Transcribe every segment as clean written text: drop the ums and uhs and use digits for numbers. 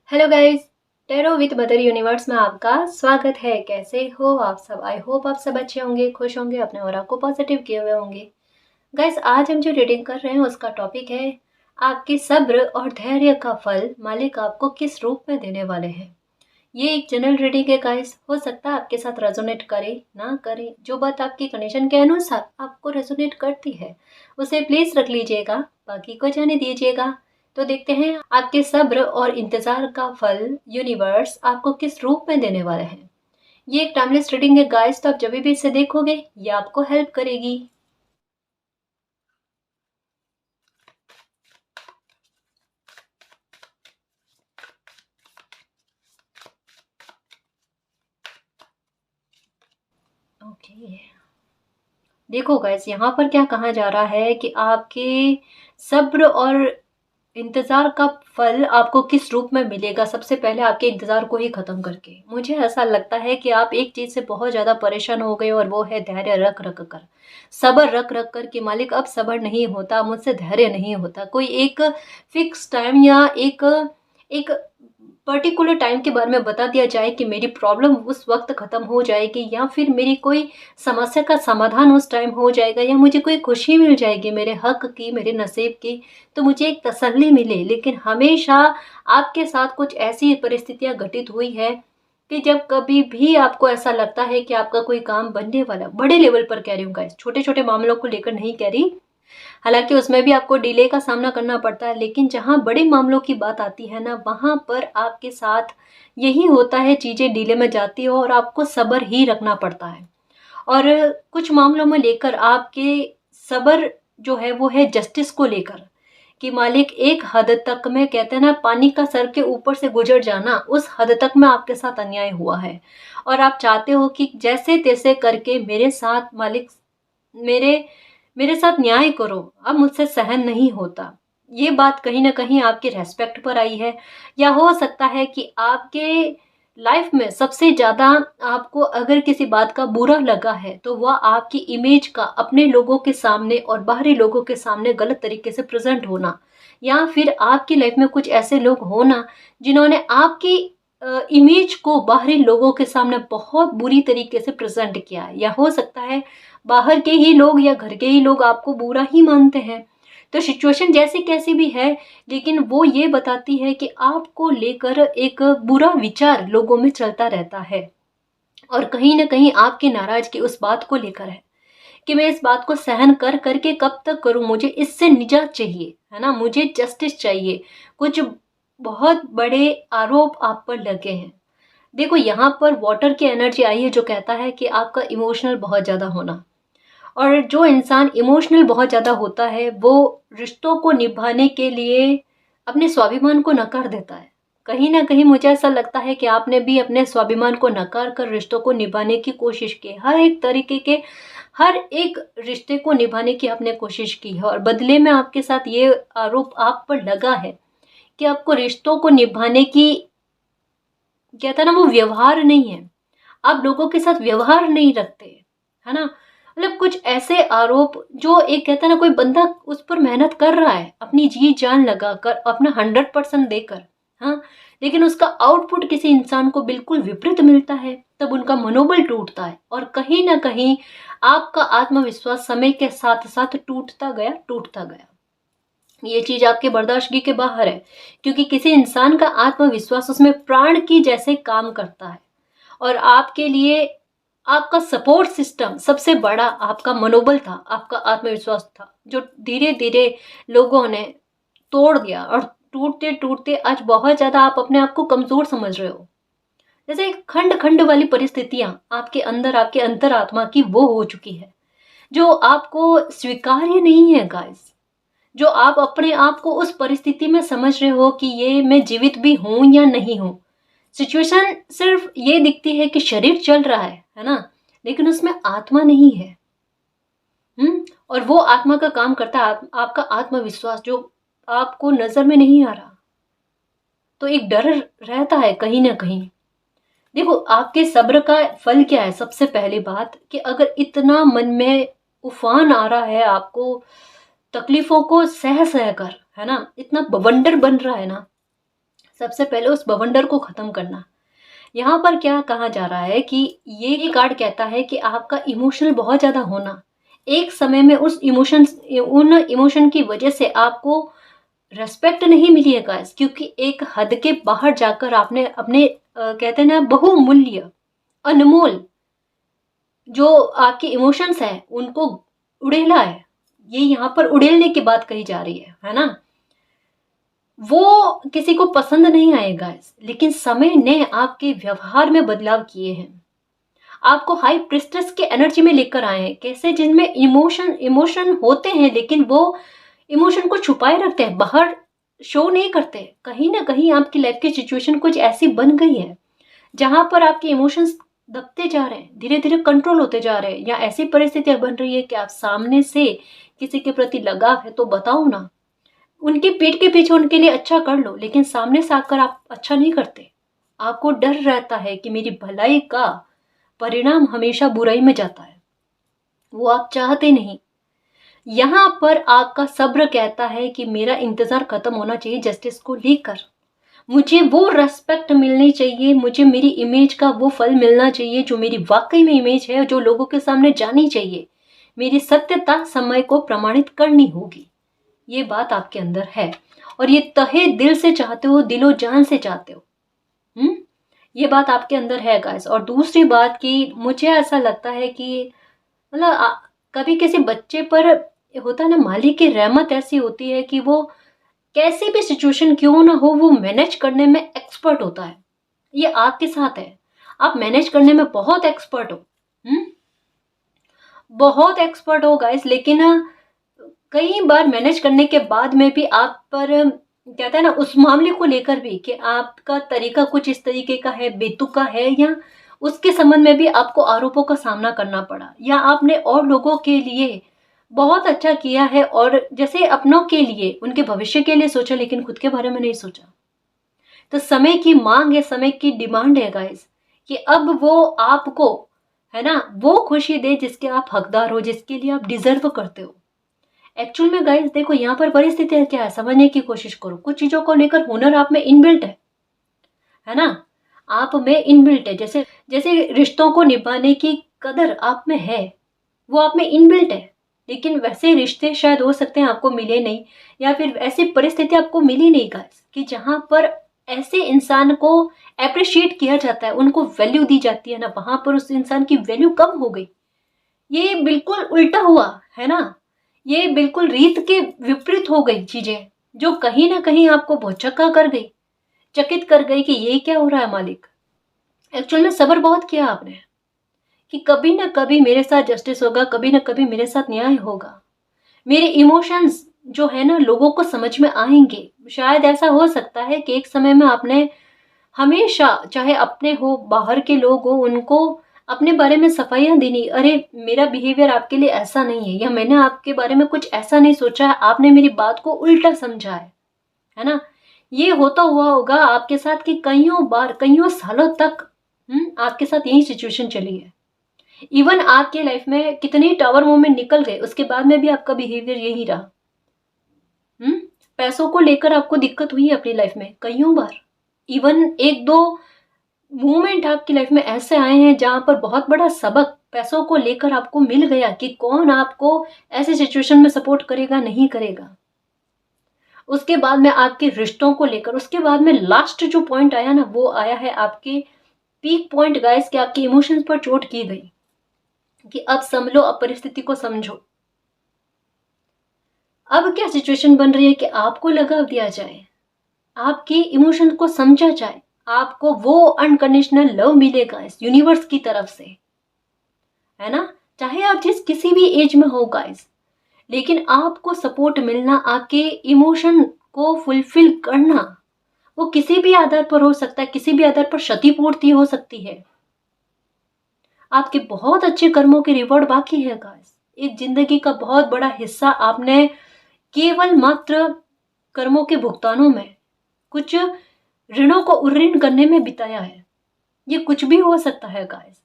Hello guys, tarot with mother universe में आपका स्वागत है। कैसे हो आप सब? आई होप आप सब अच्छे होंगे, खुश होंगे, अपने ऑरा को पॉजिटिव किए हुए होंगे। गाइस, आज हम जो रीडिंग कर रहे हैं उसका टॉपिक है आपके सब्र और धैर्य का फल मालिक आपको किस रूप में देने वाले हैं। ये एक जनरल रीडिंग है गाइस, हो सकता है आपके साथ रेजोनेट करे ना करे। जो बात आपकी कंडीशन के अनुसार आपको रेजोनेट करती है उसे प्लीज रख लीजिएगा, बाकी को जाने दीजिएगा। तो देखते हैं आपके सब्र और इंतजार का फल यूनिवर्स आपको किस रूप में देने वाले हैं। ये एक टाइमलेस रीडिंग है गाइस, तो आप जब भी इसे देखोगे ये आपको हेल्प करेगी। ओके, देखो गाइस, यहाँ पर क्या कहा जा रहा है कि आपके सब्र और इंतजार का फल आपको किस रूप में मिलेगा। सबसे पहले आपके इंतजार को ही खत्म करके मुझे ऐसा लगता है कि आप एक चीज से बहुत ज्यादा परेशान हो गए, और वो है धैर्य रख रख कर, सबर रख रख कर कि मालिक अब सबर नहीं होता, मुझसे धैर्य नहीं होता। कोई एक फिक्स टाइम या एक एक पर्टिकुलर टाइम के बारे में बता दिया जाए कि मेरी प्रॉब्लम उस वक्त खत्म हो जाएगी, या फिर मेरी कोई समस्या का समाधान उस टाइम हो जाएगा, या मुझे कोई खुशी मिल जाएगी मेरे हक की, मेरे नसीब की, तो मुझे एक तसल्ली मिले। लेकिन हमेशा आपके साथ कुछ ऐसी परिस्थितियां घटित हुई है कि जब कभी भी आपको ऐसा लगता है कि आपका कोई काम बनने वाला, बड़े लेवल पर कह रही हूँ गाइस, छोटे छोटे मामलों को लेकर नहीं कह रही, हालांकि उसमें भी आपको डिले का सामना करना पड़ता है, लेकिन जहां बड़े मामलों की बात आती है ना, वहां पर आपके साथ यही होता है, चीजें डिले में जाती हो और आपको सब्र ही रखना पड़ता है। और कुछ मामलों में लेकर आपके सब्र जो है वो है जस्टिस को लेकर, कि मालिक एक हद तक में, कहते हैं ना, पानी का सर के ऊपर से गुजर जाना, उस हद तक में आपके साथ अन्याय हुआ है। और आप चाहते हो कि जैसे तैसे करके मेरे साथ मालिक, मेरे मेरे साथ न्याय करो, अब मुझसे सहन नहीं होता। ये बात कहीं ना कहीं आपकी रेस्पेक्ट पर आई है, या हो सकता है कि आपके लाइफ में सबसे ज्यादा आपको अगर किसी बात का बुरा लगा है तो वह आपकी इमेज का अपने लोगों के सामने और बाहरी लोगों के सामने गलत तरीके से प्रेजेंट होना, या फिर आपकी लाइफ में कुछ ऐसे लोग होना जिन्होंने आपकी इमेज को बाहरी लोगों के सामने बहुत बुरी तरीके से प्रेजेंट किया है। या हो सकता है बाहर के ही लोग या घर के ही लोग आपको बुरा ही मानते हैं। तो सिचुएशन जैसी कैसी भी है, लेकिन वो ये बताती है कि आपको लेकर एक बुरा विचार लोगों में चलता रहता है, और कहीं ना कहीं आपकी नाराजगी उस बात को लेकर है कि मैं इस बात को सहन कर करके कब तक करूं, मुझे इससे निजात चाहिए, है ना, मुझे जस्टिस चाहिए। कुछ बहुत बड़े आरोप आप पर लगे हैं। देखो, यहाँ पर वाटर की एनर्जी आई है जो कहता है कि आपका इमोशनल बहुत ज्यादा होना, और जो इंसान इमोशनल बहुत ज्यादा होता है वो रिश्तों को निभाने के लिए अपने स्वाभिमान को नकार देता है। कहीं ना कहीं मुझे ऐसा लगता है कि आपने भी अपने स्वाभिमान को नकार कर रिश्तों को निभाने की कोशिश की, हर एक तरीके के हर एक रिश्ते को निभाने की आपने कोशिश की है, और बदले में आपके साथ ये आरोप आप पर लगा है कि आपको रिश्तों को निभाने की, कहता ना, वो व्यवहार नहीं है, आप लोगों के साथ व्यवहार नहीं रखते, है ना। मतलब कुछ ऐसे आरोप जो, एक कहता है ना, कोई बंदा उस पर मेहनत कर रहा है अपनी जी जान लगाकर, अपना 100% देकर, हाँ, लेकिन उसका आउटपुट किसी इंसान को बिल्कुल विपरीत मिलता है, तब उनका मनोबल टूटता है, और कहीं ना कहीं आपका आत्मविश्वास समय के साथ साथ टूटता गया। ये चीज आपके बर्दाश्तगी के बाहर है, क्योंकि किसी इंसान का आत्मविश्वास उसमें प्राण की जैसे काम करता है, और आपके लिए आपका सपोर्ट सिस्टम सबसे बड़ा आपका मनोबल था, आपका आत्मविश्वास था, जो धीरे धीरे लोगों ने तोड़ दिया, और टूटते टूटते आज बहुत ज्यादा आप अपने आप को कमजोर समझ रहे हो। जैसे खंड खंड वाली परिस्थितियां आपके अंदर, आपके अंतरात्मा की वो हो चुकी है, जो आपको स्वीकार्य नहीं है गाइस। जो आप अपने आप को उस परिस्थिति में समझ रहे हो कि ये मैं जीवित भी हूं या नहीं हूं। सिचुएशन सिर्फ ये दिखती है कि शरीर चल रहा है ना, लेकिन उसमें आत्मा नहीं है। और वो आत्मा का काम करता है आपका आत्मविश्वास, जो आपको नजर में नहीं आ रहा। तो एक डर रहता है कहीं ना कहीं। देखो, आपके सब्र का फल क्या है? सबसे पहली बात कि अगर इतना मन में उफान आ रहा है, आपको तकलीफों को सह सह कर, है ना, इतना बवंडर बन रहा है ना, सबसे पहले उस बवंडर को ख़त्म करना। यहाँ पर क्या कहा जा रहा है कि ये कार्ड कहता है कि आपका इमोशनल बहुत ज़्यादा होना, एक समय में उन इमोशन की वजह से आपको रिस्पेक्ट नहीं मिली है गाइस, क्योंकि एक हद के बाहर जाकर आपने अपने कहते हैं ना बहुमूल्य, अनमोल जो आपके इमोशंस हैं उनको उड़ेला है। ये यहाँ पर उड़ेलने की बात कही जा रही है ना। वो किसी को पसंद नहीं आएगा, लेकिन समय ने आपके व्यवहार में बदलाव किए हैं, आपको हाई प्रिस्टेस के एनर्जी में लेकर आए हैं, कैसे जिनमें इमोशन होते हैं लेकिन वो इमोशन को छुपाए रखते हैं, बाहर शो नहीं करते। कहीं ना कहीं आपकी लाइफ की सिचुएशन कुछ ऐसी बन गई है जहां पर आपके इमोशंस दबते जा रहे हैं, धीरे धीरे कंट्रोल होते जा रहे हैं, या ऐसी परिस्थितियां बन रही है कि आप सामने से किसी के प्रति लगाव है तो बताओ ना, उनकी पीठ के पीछे उनके लिए अच्छा कर लो, लेकिन सामने से आकर आप अच्छा नहीं करते। आपको डर रहता है कि मेरी भलाई का परिणाम हमेशा बुराई में जाता है, वो आप चाहते नहीं। यहाँ पर आपका सब्र कहता है कि मेरा इंतजार खत्म होना चाहिए जस्टिस को लेकर, मुझे वो रेस्पेक्ट मिलनी चाहिए, मुझे मेरी इमेज का वो फल मिलना चाहिए जो मेरी वाकई में इमेज है, जो लोगों के सामने जानी चाहिए। मेरी सत्यता समय को प्रमाणित करनी होगी। ये बात आपके अंदर है और ये तहे दिल से चाहते हो, दिलो जान से चाहते हो। ये बात आपके अंदर है गाइस। और दूसरी बात कि मुझे ऐसा लगता है कि मतलब कभी किसी बच्चे पर होता है ना, मालिक की रहमत ऐसी होती है कि वो कैसी भी सिचुएशन क्यों ना हो वो मैनेज करने में एक्सपर्ट होता है। ये आपके साथ है, आप मैनेज करने में बहुत एक्सपर्ट हो, बहुत एक्सपर्ट हो गाइस। लेकिन कई बार मैनेज करने के बाद में भी आप पर कहते हैं ना, उस मामले को लेकर भी कि आपका तरीका कुछ इस तरीके का है, बेतुका है, या उसके संबंध में भी आपको आरोपों का सामना करना पड़ा, या आपने और लोगों के लिए बहुत अच्छा किया है और जैसे अपनों के लिए, उनके भविष्य के लिए सोचा, लेकिन खुद के बारे में नहीं सोचा। तो समय की मांग है, समय की डिमांड है गाइस, कि अब वो आपको है ना वो खुशी दे जिसके आप हकदार हो, जिसके लिए आप डिजर्व करते हो। एक्चुअल में गाइस देखो, यहाँ पर परिस्थितियां क्या है समझने की कोशिश करो। कुछ चीजों को लेकर हुनर आप में इनबिल्ट है ना, आप में इनबिल्ट है। जैसे जैसे रिश्तों को निभाने की कदर आप में है, वो आप में इनबिल्ट है। लेकिन वैसे रिश्ते शायद हो सकते हैं आपको मिले नहीं, या फिर ऐसी परिस्थिति आपको मिली नहीं गाइस कि जहां पर ऐसे इंसान को अप्रिशिएट किया जाता है, उनको वैल्यू दी जाती है ना, वहां पर उस इंसान की वैल्यू कम हो गई। ये बिल्कुल उल्टा हुआ है ना, ये बिल्कुल रीत के विपरीत हो गई चीजें, जो कहीं ना कहीं आपको भौचक्का कर गई, चकित कर गई कि ये क्या हो रहा है मालिक। एक्चुअल में सब्र बहुत किया आपने कि कभी ना कभी मेरे साथ जस्टिस होगा, कभी ना कभी मेरे साथ न्याय होगा, मेरे इमोशंस जो है ना लोगों को समझ में आएंगे। शायद ऐसा हो सकता है कि एक समय में आपने हमेशा, चाहे अपने हो बाहर के लोग हो, उनको अपने बारे में सफाइयां देनी, अरे मेरा बिहेवियर आपके लिए ऐसा नहीं है, या मैंने आपके बारे में कुछ ऐसा नहीं सोचा है, आपने मेरी बात को उल्टा समझा है ना। ये होता हुआ होगा आपके साथ कि कईयों बार, कईयों सालों तक आपके साथ यही सिचुएशन चली है। इवन आपके लाइफ में कितने टावर मोमेंट निकल गए, उसके बाद में भी आपका बिहेवियर यही रहा। पैसों को लेकर आपको दिक्कत हुई है अपनी लाइफ में कईयों बार। इवन एक दो मोमेंट आपकी लाइफ में ऐसे आए हैं जहां पर बहुत बड़ा सबक पैसों को लेकर आपको मिल गया कि कौन आपको ऐसे सिचुएशन में सपोर्ट करेगा, नहीं करेगा। उसके बाद में आपके रिश्तों को लेकर, उसके बाद में लास्ट जो पॉइंट आया ना, वो आया है आपके पीक पॉइंट गाइस, कि आपके इमोशंस पर चोट की गई कि अब संभलो, अब परिस्थिति को समझो। अब क्या सिचुएशन बन रही है कि आपको लगाव दिया जाए, आपके इमोशन को समझा जाए, आपको वो अनकंडीशनल लव मिलेगा इस यूनिवर्स की तरफ से, है ना। चाहे आप जिस किसी भी एज में हो गाइस, लेकिन आपको सपोर्ट मिलना, आपके इमोशन को फुलफिल करना, वो किसी भी आधार पर हो सकता है, किसी भी आधार पर क्षतिपूर्ति हो सकती है। आपके बहुत अच्छे कर्मों के रिवॉर्ड बाकी है गाइस। एक जिंदगी का बहुत बड़ा हिस्सा आपने केवल मात्र कर्मों के भुगतानों में, कुछ ऋणों को उऋण करने में बिताया है। ये कुछ भी हो सकता है गाइस,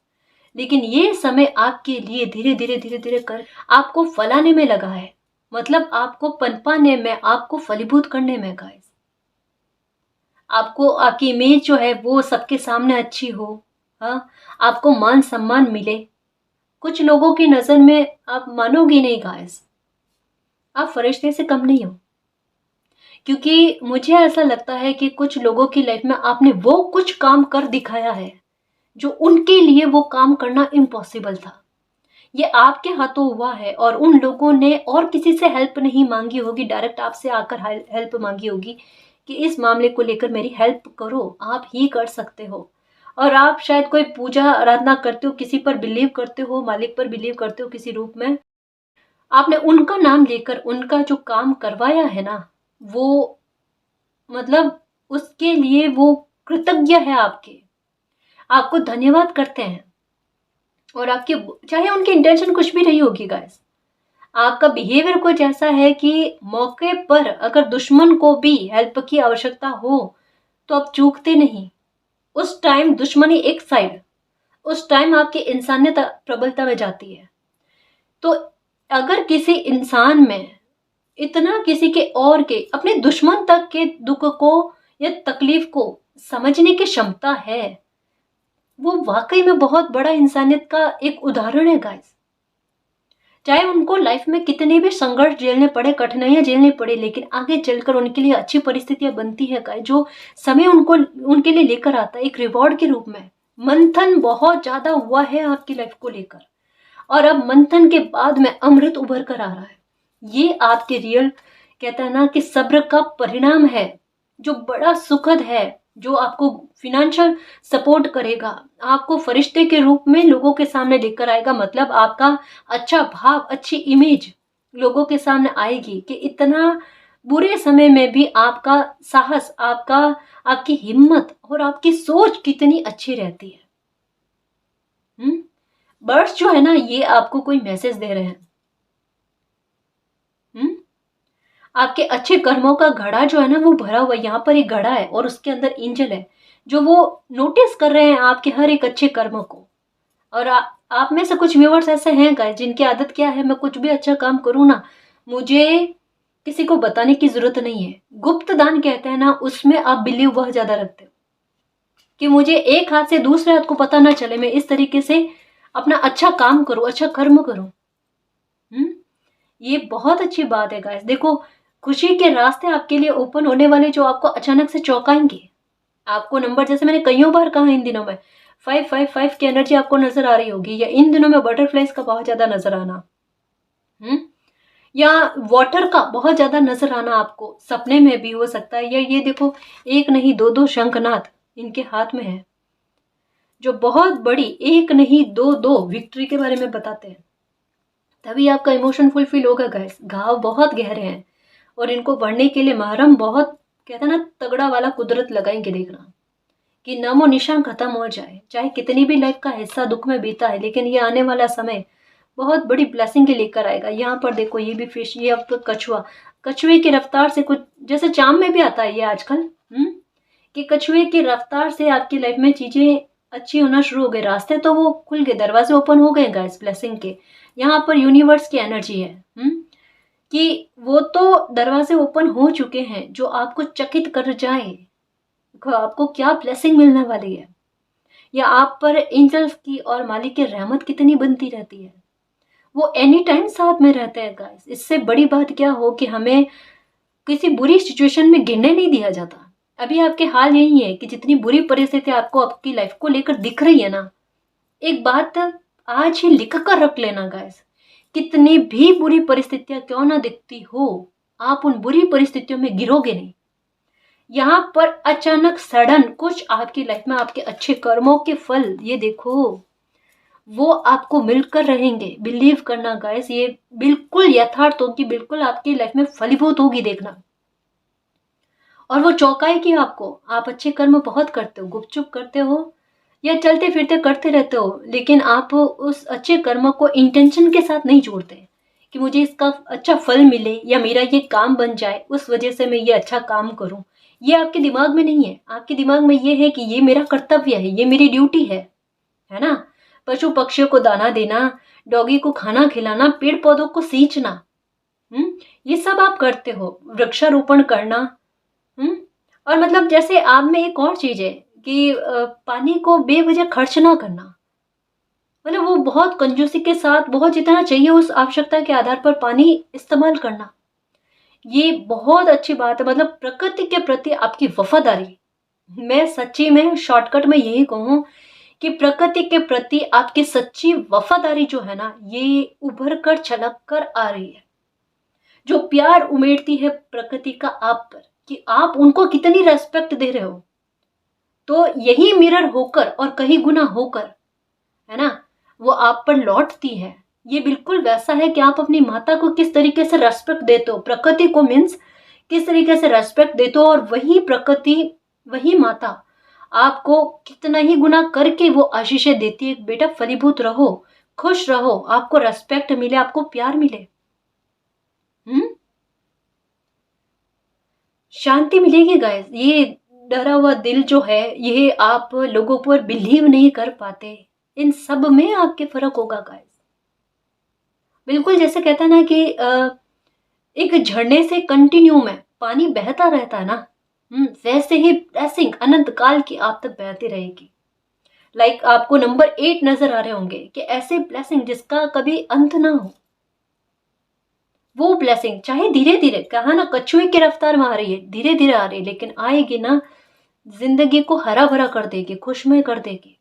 लेकिन ये समय आपके लिए धीरे धीरे धीरे धीरे कर आपको फलाने में लगा है, मतलब आपको पनपाने में, आपको फलीभूत करने में गाइस। आपको आपकी इमेज जो है वो सबके सामने अच्छी हो, हाँ, आपको मान सम्मान मिले। कुछ लोगों की नज़र में आप मानोगे नहीं गाइस, आप फरिश्ते से कम नहीं हो। क्योंकि मुझे ऐसा लगता है कि कुछ लोगों की लाइफ में आपने वो कुछ काम कर दिखाया है जो उनके लिए वो काम करना इम्पॉसिबल था। ये आपके हाथों हुआ है और उन लोगों ने और किसी से हेल्प नहीं मांगी होगी, डायरेक्ट आपसे आकर हेल्प मांगी होगी कि इस मामले को लेकर मेरी हेल्प करो, आप ही कर सकते हो। और आप शायद कोई पूजा आराधना करते हो, किसी पर बिलीव करते हो, मालिक पर बिलीव करते हो किसी रूप में, आपने उनका नाम लेकर उनका जो काम करवाया है ना, वो मतलब उसके लिए वो कृतज्ञ है आपके, आपको धन्यवाद करते हैं। और आपके चाहे उनकी इंटेंशन कुछ भी नहीं होगी गाइस, आपका बिहेवियर कुछ ऐसा है कि मौके पर अगर दुश्मन को भी हेल्प की आवश्यकता हो तो आप चूकते नहीं। उस टाइम दुश्मनी एक साइड, उस टाइम आपकी इंसानियत प्रबलता में जाती है। तो अगर किसी इंसान में इतना किसी के और के अपने दुश्मन तक के दुख को या तकलीफ को समझने की क्षमता है, वो वाकई में बहुत बड़ा इंसानियत का एक उदाहरण है गाइस। चाहे उनको लाइफ में कितने भी संघर्ष झेलने पड़े, कठिनाइयां झेलनी पड़े, लेकिन आगे चलकर उनके लिए अच्छी परिस्थितियां बनती है गाइस, जो समय उनको उनके लिए लेकर आता है एक रिवॉर्ड के रूप में। मंथन बहुत ज्यादा हुआ है आपकी लाइफ को लेकर, और अब मंथन के बाद में अमृत उभर कर आ रहा है। ये आपके रियल कहता है ना कि सब्र का परिणाम है, जो बड़ा सुखद है, जो आपको फिनेंशियल सपोर्ट करेगा, आपको फरिश्ते के रूप में लोगों के सामने लेकर आएगा। मतलब आपका अच्छा भाव, अच्छी इमेज लोगों के सामने आएगी कि इतना बुरे समय में भी आपका साहस, आपकी हिम्मत और आपकी सोच कितनी अच्छी रहती है। बर्ड्स जो है ना, ये आपको कोई मैसेज दे रहे हैं। आपके अच्छे कर्मों का घड़ा जो है ना वो भरा हुआ है। यहाँ पर एक घड़ा है और उसके अंदर एंजल है जो वो नोटिस कर रहे हैं आपके हर एक अच्छे कर्मों को। और आप में से कुछ व्यूअर्स ऐसे हैं गाइस जिनकी आदत क्या है, मैं कुछ भी अच्छा काम करूँ ना, मुझे किसी को बताने की जरूरत नहीं है। गुप्त दान कहते हैं ना, उसमें आप बिलीव बहुत ज्यादा रखते हो कि मुझे एक हाथ से दूसरे हाथ को पता ना चले, मैं इस तरीके से अपना अच्छा काम करूं, अच्छा कर्म करूं। ये बहुत अच्छी बात है गाइस। देखो, खुशी के रास्ते आपके लिए ओपन होने वाले जो आपको अचानक से चौंकाएंगे। आपको नंबर, जैसे मैंने कईयों बार कहा इन दिनों में, 555 की एनर्जी आपको नजर आ रही होगी, या इन दिनों में बटरफ्लाइज का बहुत ज्यादा नजर आना, या वाटर का बहुत ज्यादा नजर आना आपको सपने में भी हो सकता है। या ये देखो, एक नहीं दो दो शंखनाद इनके हाथ में है, जो बहुत बड़ी, एक नहीं दो दो विक्ट्री के बारे में बताते हैं। तभी आपका इमोशन फुलफिल होगा गाइस। घाव बहुत गहरे हैं और इनको बढ़ने के लिए महरम बहुत कहते हैं ना तगड़ा वाला कुदरत लगाएंगे। देखना कि नामो निशान खत्म हो जाए, चाहे कितनी भी लाइफ का हिस्सा दुख में बीता है, लेकिन ये आने वाला समय बहुत बड़ी ब्लेसिंग के लेकर आएगा। यहाँ पर देखो, ये भी फिश, ये अब तो कछुआ, कछुए की रफ्तार से कुछ जैसे चाम में भी आता है ये आजकल, कि कछुए की रफ्तार से आपकी लाइफ में चीजें अच्छी होना शुरू हो गए, रास्ते तो वो खुल गए, दरवाजे ओपन हो गए गाइस ब्लेसिंग के। यहाँ पर यूनिवर्स की एनर्जी है कि वो तो दरवाजे ओपन हो चुके हैं जो आपको चकित कर जाए, आपको क्या ब्लेसिंग मिलने वाली है, या आप पर एंजल्स की और मालिक की रहमत कितनी बनती रहती है। वो एनी टाइम साथ में रहते हैं गाइस। इससे बड़ी बात क्या हो कि हमें किसी बुरी सिचुएशन में गिरने नहीं दिया जाता। अभी आपके हाल यही है कि जितनी बुरी परिस्थिति आपको आपकी लाइफ को लेकर दिख रही है ना, एक बात आज ही लिख कर रख लेना गाइस, कितनी भी बुरी परिस्थितियां क्यों ना दिखती हो, आप उन बुरी परिस्थितियों में गिरोगे नहीं। यहाँ पर अचानक सडन कुछ आपकी लाइफ में आपके अच्छे कर्मों के फल, ये देखो, वो आपको मिलकर रहेंगे। बिलीव करना गाइस, ये बिल्कुल यथार्थ होगी, बिल्कुल आपकी लाइफ में फलीभूत होगी, देखना। और वो चौंकाएगी आपको। आप अच्छे कर्म बहुत करते हो, गुपचुप करते हो या चलते फिरते करते रहते हो, लेकिन आप उस अच्छे कर्म को इंटेंशन के साथ नहीं जोड़ते कि मुझे इसका अच्छा फल मिले या मेरा ये काम बन जाए, उस वजह से मैं ये अच्छा काम करूं। ये आपके दिमाग में नहीं है। आपके दिमाग में ये है कि ये मेरा कर्तव्य है, ये मेरी ड्यूटी है ना। पशु पक्षियों को दाना देना, डॉगी को खाना खिलाना, पेड़ पौधों को सींचना, ये सब आप करते हो। वृक्षारोपण करना, और मतलब जैसे आप में एक और चीज़ है कि पानी को बेवजह खर्च ना करना। मतलब वो बहुत कंजूसी के साथ बहुत जितना चाहिए उस आवश्यकता के आधार पर पानी इस्तेमाल करना। ये बहुत अच्छी बात है, मतलब प्रकृति के प्रति आपकी वफ़ादारी। मैं सच्ची में शॉर्टकट में यही कहूँ कि प्रकृति के प्रति आपकी सच्ची वफ़ादारी जो है ना, ये उभर कर छलक कर आ रही है। जो प्यार उमेड़ती है प्रकृति का आप पर, कि आप उनको कितनी रिस्पेक्ट दे रहे हो, तो यही मिरर होकर और कहीं गुना होकर, है ना, वो आप पर लौटती है। ये बिल्कुल वैसा है कि आप अपनी माता को किस तरीके से रेस्पेक्ट देते हो, प्रकृति को मीन्स किस तरीके से रेस्पेक्ट देते हो, और वही प्रकृति, वही माता आपको कितना ही गुना करके वो आशीषें देती है, बेटा फलीभूत रहो, खुश रहो, आपको रेस्पेक्ट मिले, आपको प्यार मिले। शांति मिलेगी गाइस। ये डरा हुआ दिल जो है, ये आप लोगों पर बिलीव नहीं कर पाते, इन सब में आपके फर्क होगा गाइस। बिल्कुल जैसे कहता है ना कि एक झरने से कंटिन्यू में पानी बहता रहता है ना, वैसे ही ब्लेसिंग अनंत काल की आप तक बहती रहेगी। लाइक आपको नंबर 8 नजर आ रहे होंगे कि ऐसे ब्लेसिंग जिसका कभी अंत ना हो। वो ब्लेसिंग चाहे धीरे धीरे, कहा ना कछुए की रफ्तार में आ रही है, धीरे धीरे आ रही है, लेकिन आएगी ना, जिंदगी को हरा भरा कर देगी, खुशमय कर देगी।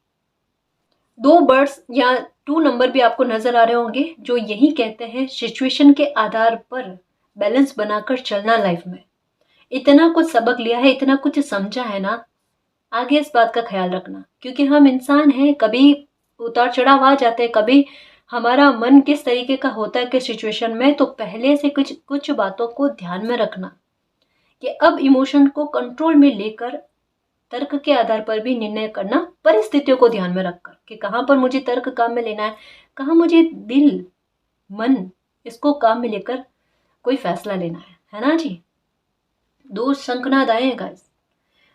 2 बर्ड्स या 2 नंबर भी आपको नजर आ रहे होंगे जो यही कहते हैं सिचुएशन के आधार पर बैलेंस बनाकर चलना लाइफ में। इतना कुछ सबक लिया है, इतना कुछ समझा है ना, आगे इस बात का ख्याल रखना, क्योंकि हम इंसान हैं, कभी उतार चढ़ाव आ जाते हैं, कभी हमारा मन किस तरीके का होता है किस सिचुएशन में, तो पहले से कुछ कुछ बातों को ध्यान में रखना कि अब इमोशन को कंट्रोल में लेकर तर्क के आधार पर भी निर्णय करना, परिस्थितियों को ध्यान में रखकर कि कहाँ पर मुझे तर्क काम में लेना है, कहाँ मुझे दिल मन इसको काम में लेकर कोई फैसला लेना है ना जी। 2 शंखनाद आए हैं गाइस,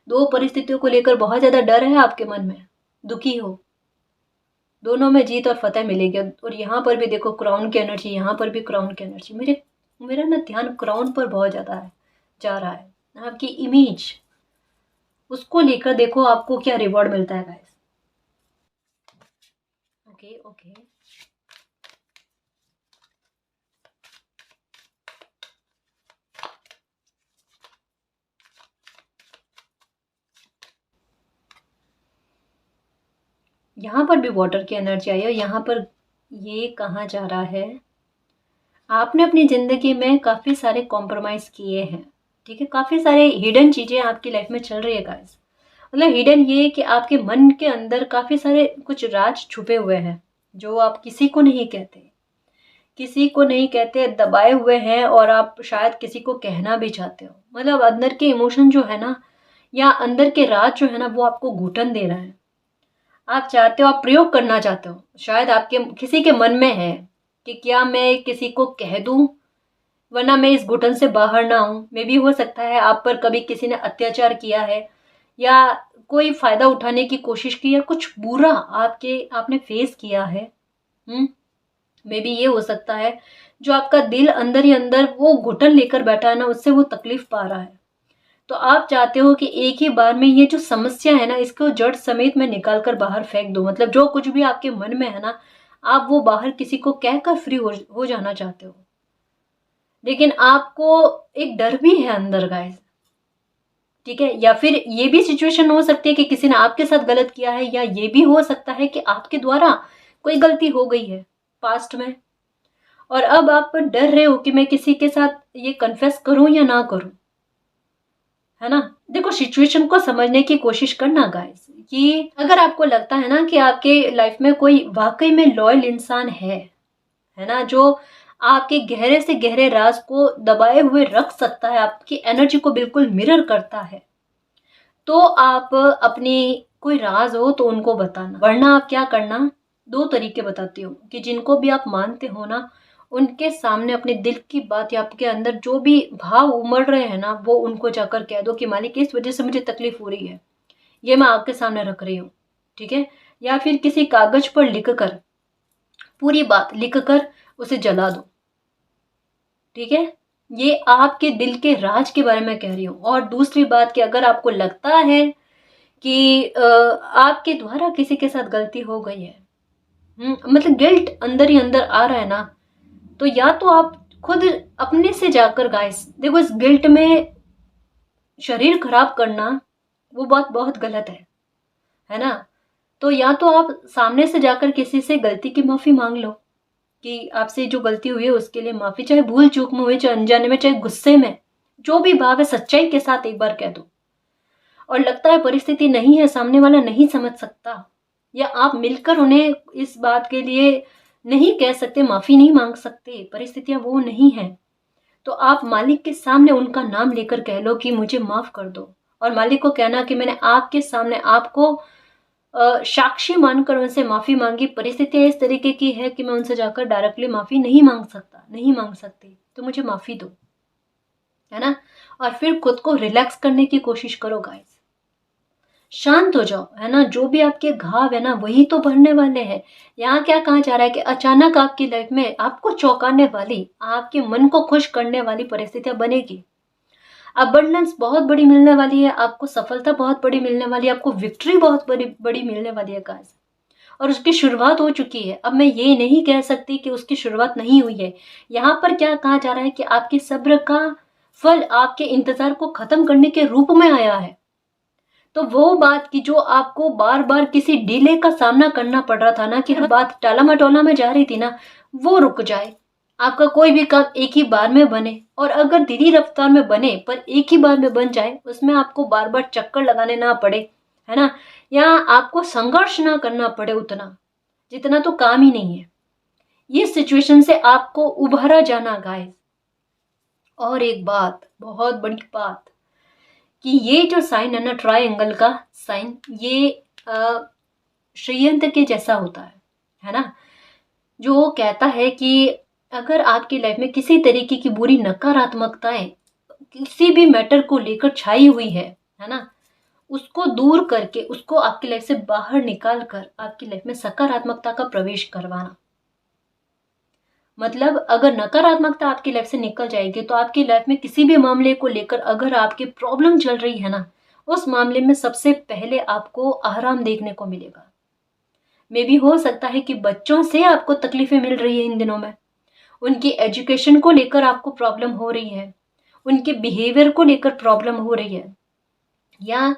2 परिस्थितियों को लेकर बहुत ज्यादा डर है आपके मन में, दुखी हो, दोनों में जीत और फतेह मिलेगी। और यहाँ पर भी देखो क्राउन की एनर्जी, यहाँ पर भी क्राउन की एनर्जी। मेरा ना ध्यान क्राउन पर बहुत ज्यादा है, जा रहा है, आपकी इमेज, उसको लेकर देखो आपको क्या रिवॉर्ड मिलता है गाइस। ओके ओके, यहाँ पर भी वाटर की एनर्जी आई है। यहाँ पर ये कहा जा रहा है आपने अपनी ज़िंदगी में काफ़ी सारे कॉम्प्रोमाइज़ किए हैं, ठीक है, काफ़ी सारे हिडन चीज़ें आपकी लाइफ में चल रही है गाइस। मतलब हिडन ये कि आपके मन के अंदर काफ़ी सारे कुछ राज छुपे हुए हैं जो आप किसी को नहीं कहते, किसी को नहीं कहते, दबाए हुए हैं, और आप शायद किसी को कहना भी चाहते हो। मतलब अंदर के इमोशन जो है ना, या अंदर के राज जो है ना, वो आपको घुटन दे रहा है। आप चाहते हो, आप प्रयोग करना चाहते हो, शायद आपके किसी के मन में है कि क्या मैं किसी को कह दूं वरना मैं इस घुटन से बाहर ना आऊं। मे भी हो सकता है आप पर कभी किसी ने अत्याचार किया है, या कोई फायदा उठाने की कोशिश की, या कुछ बुरा आपने फेस किया है। मे बी ये हो सकता है जो आपका दिल अंदर ही अंदर वो घुटन लेकर बैठा है ना, उससे वो तकलीफ पा रहा है। तो आप चाहते हो कि एक ही बार में ये जो समस्या है ना, इसको जड़ समेत में निकाल कर बाहर फेंक दो। मतलब जो कुछ भी आपके मन में है ना, आप वो बाहर किसी को कहकर फ्री हो जाना चाहते हो। लेकिन आपको एक डर भी है अंदर गाइस, ठीक है। या फिर ये भी सिचुएशन हो सकती है कि किसी ने आपके साथ गलत किया है, या ये भी हो सकता है कि आपके द्वारा कोई गलती हो गई है पास्ट में, और अब आप डर रहे हो कि मैं किसी के साथ ये कन्फेस करूं या ना करूं, है ना। देखो सिचुएशन को समझने की कोशिश करना गाइस, कि अगर आपको लगता है ना कि आपके लाइफ में कोई वाकई में लॉयल इंसान है ना, जो आपके गहरे से गहरे राज को दबाए हुए रख सकता है, आपकी एनर्जी को बिल्कुल मिरर करता है, तो आप अपनी कोई राज हो तो उनको बताना। वरना आप क्या करना, 2 तरीके बताती हूँ कि जिनको भी आप मानते हो ना, उनके सामने अपने दिल की बात या आपके अंदर जो भी भाव उमड़ रहे हैं ना, वो उनको जाकर कह दो कि मालिक इस वजह से मुझे तकलीफ हो रही है, ये मैं आपके सामने रख रही हूँ, ठीक है। या फिर किसी कागज पर लिख कर, पूरी बात लिख कर उसे जला दो, ठीक है। ये आपके दिल के राज के बारे में कह रही हूँ। और दूसरी बात कि अगर आपको लगता है कि आपके द्वारा किसी के साथ गलती हो गई है, मतलब गिल्ट अंदर ही अंदर आ रहा है ना, तो या तो आप खुद अपने से जाकर गाइस देखो, इस गिल्ट में शरीर खराब करना वो बात बहुत गलत है ना। तो या तो आप सामने से जाकर किसी से गलती की माफी मांग लो कि आपसे जो गलती हुई है उसके लिए माफी, चाहे भूल चूक में हुई, चाहे अनजाने में, चाहे गुस्से में, जो भी भाव है सच्चाई के साथ एक बार कह दो। और लगता है परिस्थिति नहीं है, सामने वाला नहीं समझ सकता, या आप मिलकर उन्हें इस बात के लिए नहीं कह सकते, माफी नहीं मांग सकते, परिस्थितियां वो नहीं है, तो आप मालिक के सामने उनका नाम लेकर कह लो कि मुझे माफ कर दो। और मालिक को कहना कि मैंने आपके सामने आपको साक्षी मानकर उनसे माफी मांगी, परिस्थितियां इस तरीके की है कि मैं उनसे जाकर डायरेक्टली माफी नहीं मांग सकता, नहीं मांग सकती, तो मुझे माफी दो, है ना। और फिर खुद को रिलैक्स करने की कोशिश करो गाइस, शांत हो जाओ, है ना। जो भी आपके घाव है ना वही तो भरने वाले हैं। यहाँ क्या कहा जा रहा है कि अचानक आपकी लाइफ में आपको चौंकाने वाली, आपके मन को खुश करने वाली परिस्थितियां बनेगी। अबंडेंस बहुत बड़ी मिलने वाली है आपको, सफलता बहुत बड़ी मिलने वाली है आपको, विक्ट्री बहुत बड़ी बड़ी मिलने वाली है गाइस। और उसकी शुरुआत हो चुकी है। अब मैं ये नहीं कह सकती कि उसकी शुरुआत नहीं हुई है। यहाँ पर क्या कहा जा रहा है कि आपके सब्र का फल आपके इंतजार को खत्म करने के रूप में आया है। तो वो बात की जो आपको बार बार किसी डिले का सामना करना पड़ रहा था ना, कि हर बात टाला मटोला में जा रही थी ना, वो रुक जाए। आपका कोई भी काम एक ही बार में बने, और अगर धीमी रफ्तार में बने पर एक ही बार में बन जाए, उसमें आपको बार बार चक्कर लगाने ना पड़े, है ना, या आपको संघर्ष ना करना पड़े उतना जितना तो काम ही नहीं है। ये सिचुएशन से आपको उभरा जाना गाइस। और एक बात, बहुत बड़ी बात, कि ये जो साइन है ना, ट्रायंगल का साइन, ये षड्यंत्र के जैसा होता है ना, जो कहता है कि अगर आपकी लाइफ में किसी तरीके की बुरी नकारात्मकताएं किसी भी मैटर को लेकर छाई हुई है ना, उसको दूर करके उसको आपकी लाइफ से बाहर निकाल कर आपकी लाइफ में सकारात्मकता का प्रवेश करवाना। मतलब अगर नकारात्मकता आपकी लाइफ से निकल जाएगी तो आपकी लाइफ में किसी भी मामले को लेकर अगर आपकी प्रॉब्लम चल रही है ना, उस मामले में सबसे पहले आपको आराम देखने को मिलेगा। मे भी हो सकता है कि बच्चों से आपको तकलीफें मिल रही है इन दिनों में, उनकी एजुकेशन को लेकर आपको प्रॉब्लम हो रही है, उनके बिहेवियर को लेकर प्रॉब्लम हो रही है, या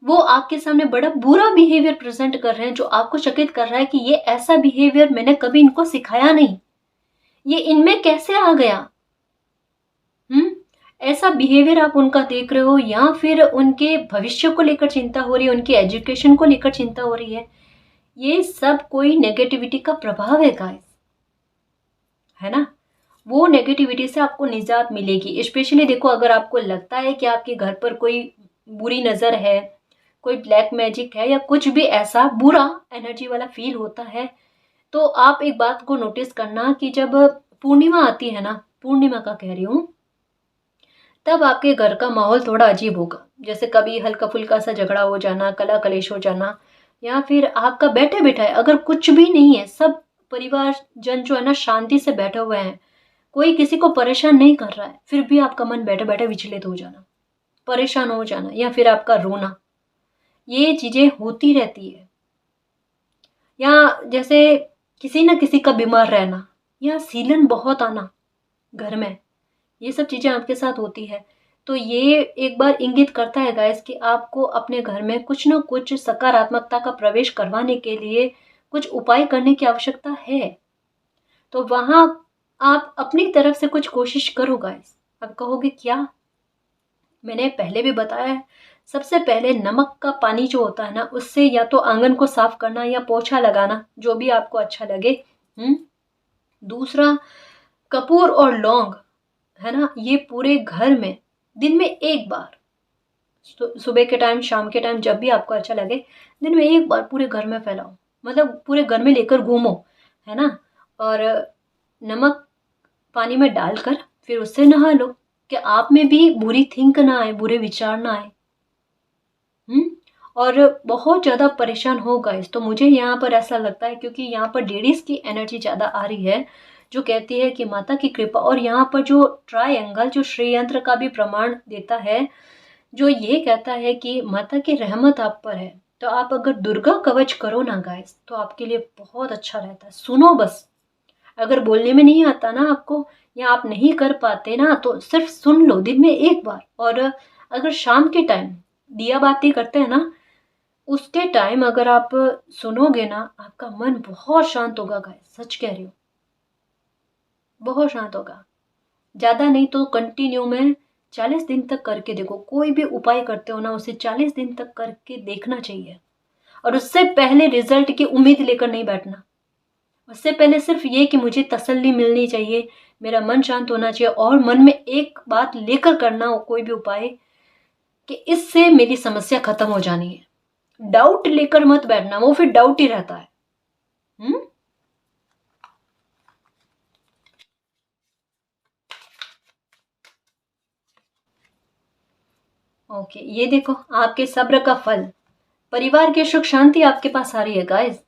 वो आपके सामने बड़ा बुरा बिहेवियर प्रेजेंट कर रहे हैं जो आपको चकित कर रहा है कि ये ऐसा बिहेवियर मैंने कभी इनको सिखाया नहीं, ये इनमें कैसे आ गया। ऐसा बिहेवियर आप उनका देख रहे हो, या फिर उनके भविष्य को लेकर चिंता हो रही है, उनके एजुकेशन को लेकर चिंता हो रही है, ये सब कोई नेगेटिविटी का प्रभाव है गाइस, है ना। वो नेगेटिविटी से आपको निजात मिलेगी। स्पेशली देखो, अगर आपको लगता है कि आपके घर पर कोई बुरी नजर है, कोई ब्लैक मैजिक है, या कुछ भी ऐसा बुरा एनर्जी वाला फील होता है, तो आप एक बात को नोटिस करना कि जब पूर्णिमा आती है ना, पूर्णिमा का कह रही हूँ, तब आपके घर का माहौल थोड़ा अजीब होगा। जैसे कभी हल्का फुल्का सा झगड़ा हो जाना, कला कलेश हो जाना, या फिर आपका बैठे बैठाए अगर कुछ भी नहीं है, सब परिवार जन जो है ना शांति से बैठे हुए हैं, कोई किसी को परेशान नहीं कर रहा है, फिर भी आपका मन बैठे बैठे विचलित हो जाना, परेशान हो जाना, या फिर आपका रोना, ये चीजें होती रहती है। या जैसे किसी न किसी का बीमार रहना, या सीलन बहुत आना घर में, ये सब चीजें आपके साथ होती है। तो ये एक बार इंगित करता है गाइस कि आपको अपने घर में कुछ न कुछ सकारात्मकता का प्रवेश करवाने के लिए कुछ उपाय करने की आवश्यकता है। तो वहां आप अपनी तरफ से कुछ कोशिश करो गाइस। अब कहोगे क्या, मैंने पहले भी बताया है। सबसे पहले नमक का पानी जो होता है ना, उससे या तो आंगन को साफ करना या पोछा लगाना, जो भी आपको अच्छा लगे। दूसरा, कपूर और लौंग, है ना, ये पूरे घर में दिन में एक बार, सुबह के टाइम, शाम के टाइम, जब भी आपको अच्छा लगे, दिन में एक बार पूरे घर में फैलाओ, मतलब पूरे घर में लेकर घूमो, है ना। और नमक पानी में डालकर फिर उससे नहा लो, कि आप में भी बुरी थिंक ना आए, बुरे विचार ना आए। और बहुत ज़्यादा परेशान हो गए तो मुझे यहाँ पर ऐसा लगता है, क्योंकि यहाँ पर लेडीज़ की एनर्जी ज़्यादा आ रही है, जो कहती है कि माता की कृपा, और यहाँ पर जो ट्रायंगल जो श्रीयंत्र का भी प्रमाण देता है, जो ये कहता है कि माता की रहमत आप पर है। तो आप अगर दुर्गा कवच करो ना गाइस, तो आपके लिए बहुत अच्छा रहता है। सुनो बस, अगर बोलने में नहीं आता ना आपको, या आप नहीं कर पाते ना, तो सिर्फ सुन लो दिन में एक बार। और अगर शाम के टाइम दिया बाती करते हैं ना, उसके टाइम अगर आप सुनोगे ना, आपका मन बहुत शांत होगा गाइस, सच कह रही हूँ, बहुत शांत होगा। ज़्यादा नहीं तो कंटिन्यू में 40 दिन तक करके देखो। कोई भी उपाय करते हो ना, उसे 40 दिन तक करके देखना चाहिए। और उससे पहले रिजल्ट की उम्मीद लेकर नहीं बैठना। उससे पहले सिर्फ ये कि मुझे तसल्ली मिलनी चाहिए, मेरा मन शांत होना चाहिए, और मन में एक बात लेकर करना हो कोई भी उपाय, कि इससे मेरी समस्या खत्म हो जानी है। डाउट लेकर मत बैठना, वो फिर डाउट ही रहता है। हम्म। ओके, ये देखो आपके सब्र का फल, परिवार की सुख शांति आपके पास आ रही है गाइस।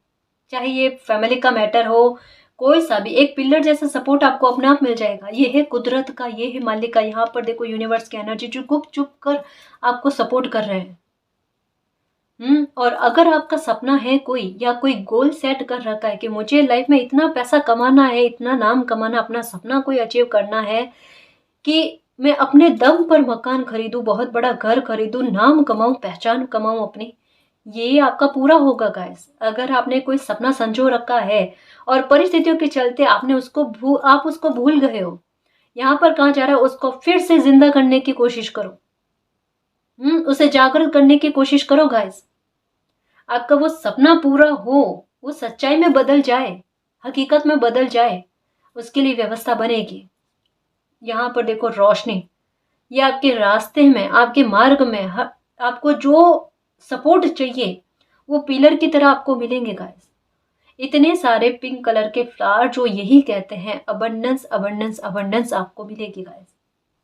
चाहे ये फैमिली का मैटर हो, कोई सा भी, एक पिलर जैसा सपोर्ट आपको अपने आप मिल जाएगा। ये है कुदरत का, ये है मालिक का। यहाँ पर देखो यूनिवर्स की एनर्जी जो गुप चुप कर आपको सपोर्ट कर रहे हैं। और अगर आपका सपना है कोई, या कोई गोल सेट कर रखा है कि मुझे लाइफ में इतना पैसा कमाना है, इतना नाम कमाना, अपना सपना कोई अचीव करना है, कि मैं अपने दम पर मकान खरीदूं, बहुत बड़ा घर खरीदूं, नाम कमाऊं, पहचान कमाऊं अपनी, ये आपका पूरा होगा गाइस। अगर आपने कोई सपना संजो रखा है और परिस्थितियों के चलते आपने आप उसको भूल गए हो, यहाँ पर कहा जा रहा है उसको फिर से जिंदा करने की कोशिश करो। उसे जागृत करने की कोशिश करो गाइस। आपका वो सपना पूरा हो, वो सच्चाई में बदल जाए, हकीकत में बदल जाए, उसके लिए व्यवस्था बनेगी। यहाँ पर देखो रोशनी, ये आपके रास्ते में, आपके मार्ग में, आपको जो सपोर्ट चाहिए वो पिलर की तरह आपको मिलेंगे गाइस। इतने सारे पिंक कलर के फ्लावर जो यही कहते हैं अबंडेंस अबंडेंस अबंडेंस आपको मिलेगी गाइस।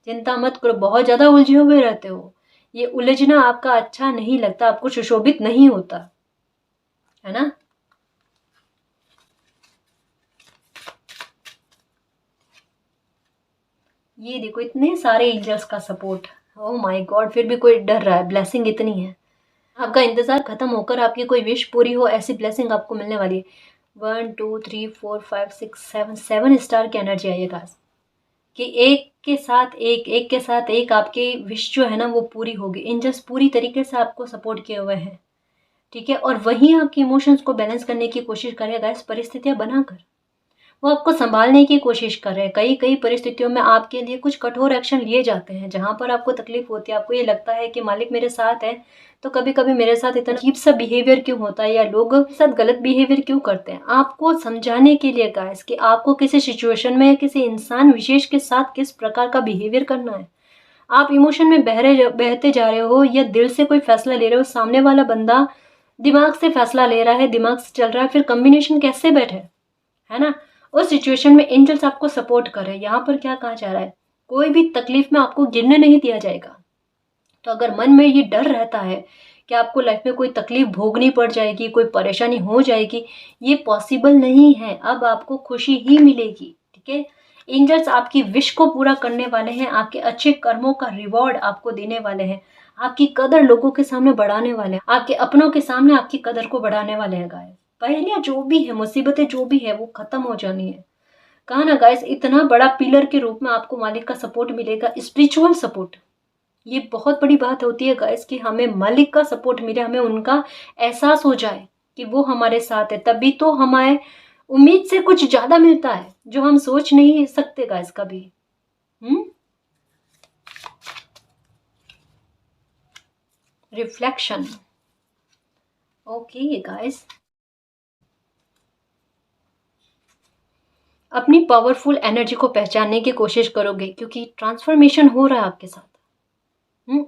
चिंता मत करो, बहुत ज्यादा उलझे हुए रहते हो, ये उलझना आपका अच्छा नहीं लगता, आपको सुशोभित नहीं होता है ना। ये देखो इतने सारे एंजल्स का सपोर्ट, ओ माय गॉड, फिर भी कोई डर रहा है। ब्लेसिंग इतनी है, आपका इंतजार खत्म होकर आपकी कोई विश पूरी हो, ऐसी ब्लेसिंग आपको मिलने वाली है। 1 2 3 4 5 6 7 7 स्टार की एनर्जी आई है गाइस, कि एक के साथ एक, एक के साथ एक आपकी विश जो है ना वो पूरी होगी। एंजल्स पूरी तरीके से आपको सपोर्ट किए हुए हैं, ठीक है। और वहीं आपके इमोशंस को बैलेंस करने की कोशिश करेगा गाइस, परिस्थितियां बनाकर वो आपको संभालने की कोशिश कर रहे हैं। कई कई परिस्थितियों में आपके लिए कुछ कठोर एक्शन लिए जाते हैं, जहां पर आपको तकलीफ होती है, आपको ये लगता है कि मालिक मेरे साथ है, तो कभी कभी मेरे साथ इतना अजीब सा बिहेवियर क्यों होता है, या लोग मेरे साथ गलत बिहेवियर क्यों करते हैं। आपको समझाने के लिए गाइस कि आपको किसी सिचुएशन में या किसी इंसान विशेष के साथ किस प्रकार का बिहेवियर करना है। आप इमोशन में बहते जा रहे हो, या दिल से कोई फैसला ले रहे हो, सामने वाला बंदा दिमाग से फैसला ले रहा है, दिमाग से चल रहा है, फिर कॉम्बिनेशन कैसे बैठे, है ना। उस सिचुएशन में एंजल्स आपको सपोर्ट कर रहे हैं। यहाँ पर क्या कहा जा रहा है, कोई भी तकलीफ में आपको गिरने नहीं दिया जाएगा। तो अगर मन में ये डर रहता है कि आपको लाइफ में कोई तकलीफ भोगनी पड़ जाएगी, कोई परेशानी हो जाएगी, ये पॉसिबल नहीं है। अब आपको खुशी ही मिलेगी, ठीक है। एंजल्स आपकी विश को पूरा करने वाले हैं, आपके अच्छे कर्मों का रिवॉर्ड आपको देने वाले हैं, आपकी कदर लोगों के सामने बढ़ाने वाले हैं, आपके अपनों के सामने आपकी कदर को बढ़ाने वाले हैं गाइस। पहले जो भी है, मुसीबतें जो भी है, वो खत्म हो जानी है। कहा ना गाइस, इतना बड़ा पिलर के रूप में आपको मालिक का सपोर्ट मिलेगा, स्पिरिचुअल सपोर्ट। ये बहुत बड़ी बात होती है गाइस कि हमें मालिक का सपोर्ट मिले, हमें उनका एहसास हो जाए कि वो हमारे साथ है, तभी तो हमें उम्मीद से कुछ ज्यादा मिलता है जो हम सोच नहीं सकते गाइस कभी। रिफ्लेक्शन, ओके गाइस, अपनी पावरफुल एनर्जी को पहचानने की कोशिश करोगे, क्योंकि ट्रांसफॉर्मेशन हो रहा है आपके साथ।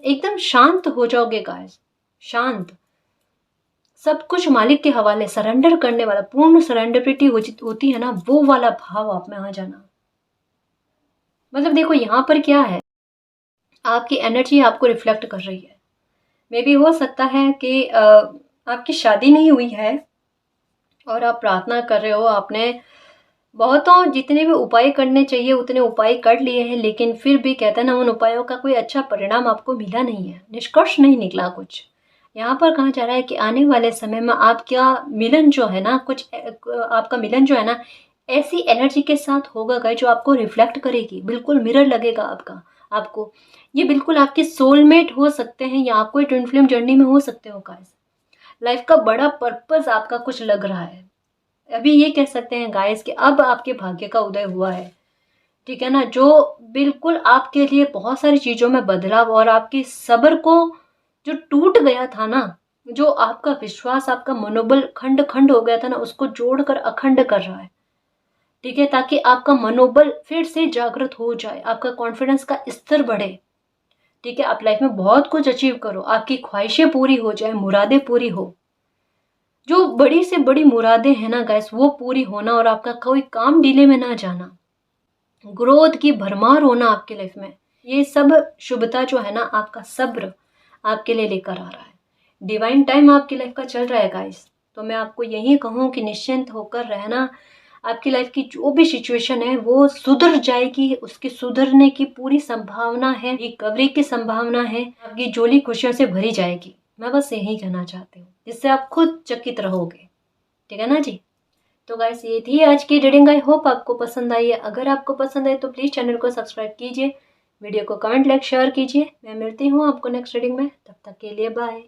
एकदम शांत हो जाओगे गाइस, शांत, सब कुछ मालिक के हवाले, सरेंडर करने वाला, पूर्ण सरेंडरिटी होती है ना, वो वाला भाव आप में आ जाना। मतलब देखो यहाँ पर क्या है, आपकी एनर्जी आपको रिफ्लेक्ट कर रही है। मे भी हो सकता है कि आपकी शादी नहीं हुई है और आप प्रार्थना कर रहे हो, आपने बहुतों जितने भी उपाय करने चाहिए उतने उपाय कर लिए हैं, लेकिन फिर भी कहते हैं ना, उन उपायों का कोई अच्छा परिणाम आपको मिला नहीं है, निष्कर्ष नहीं निकला कुछ। यहाँ पर कहा जा रहा है कि आने वाले समय में आपका मिलन जो है ना, आपका मिलन जो है ना, ऐसी एनर्जी के साथ होगा गाइस जो आपको रिफ्लेक्ट करेगी, बिल्कुल मिरर लगेगा आपको। ये बिल्कुल आपके सोलमेट हो सकते हैं या आपको ट्विन फ्लेम जर्नी में हो सकते हो गाइस। लाइफ का बड़ा पर्पस आपका कुछ लग रहा है। अभी ये कह सकते हैं गाइस कि अब आपके भाग्य का उदय हुआ है, ठीक है ना, जो बिल्कुल आपके लिए बहुत सारी चीज़ों में बदलाव और आपकी सब्र को, जो टूट गया था ना, जो आपका विश्वास, आपका मनोबल खंड खंड हो गया था ना, उसको जोड़कर अखंड कर रहा है, ठीक है, ताकि आपका मनोबल फिर से जागृत हो जाए, आपका कॉन्फिडेंस का स्तर बढ़े, ठीक है, आप लाइफ में बहुत कुछ अचीव करो, आपकी ख्वाहिशें पूरी हो जाए, मुरादें पूरी हो, जो बड़ी से बड़ी मुरादें हैं ना गाइस वो पूरी होना, और आपका कोई काम डिले में ना जाना, ग्रोथ की भरमार होना आपके लाइफ में, ये सब शुभता जो है ना, आपका सब्र आपके लिए लेकर आ रहा है। डिवाइन टाइम आपकी लाइफ का चल रहा है गाइस। तो मैं आपको यही कहूँ कि निश्चिंत होकर रहना, आपकी लाइफ की जो भी सिचुएशन है वो सुधर जाएगी, उसके सुधरने की पूरी संभावना है, रिकवरी की संभावना है, आपकी झोली खुशियों से भरी जाएगी। मैं बस यही कहना चाहती हूँ, जिससे आप खुद चकित रहोगे, ठीक है ना जी। तो गाइस ये थी आज की रीडिंग, आई होप आपको पसंद आई है। अगर आपको पसंद आए तो प्लीज़ चैनल को सब्सक्राइब कीजिए, वीडियो को कमेंट लाइक शेयर कीजिए। मैं मिलती हूँ आपको नेक्स्ट रीडिंग में, तब तक के लिए बाय।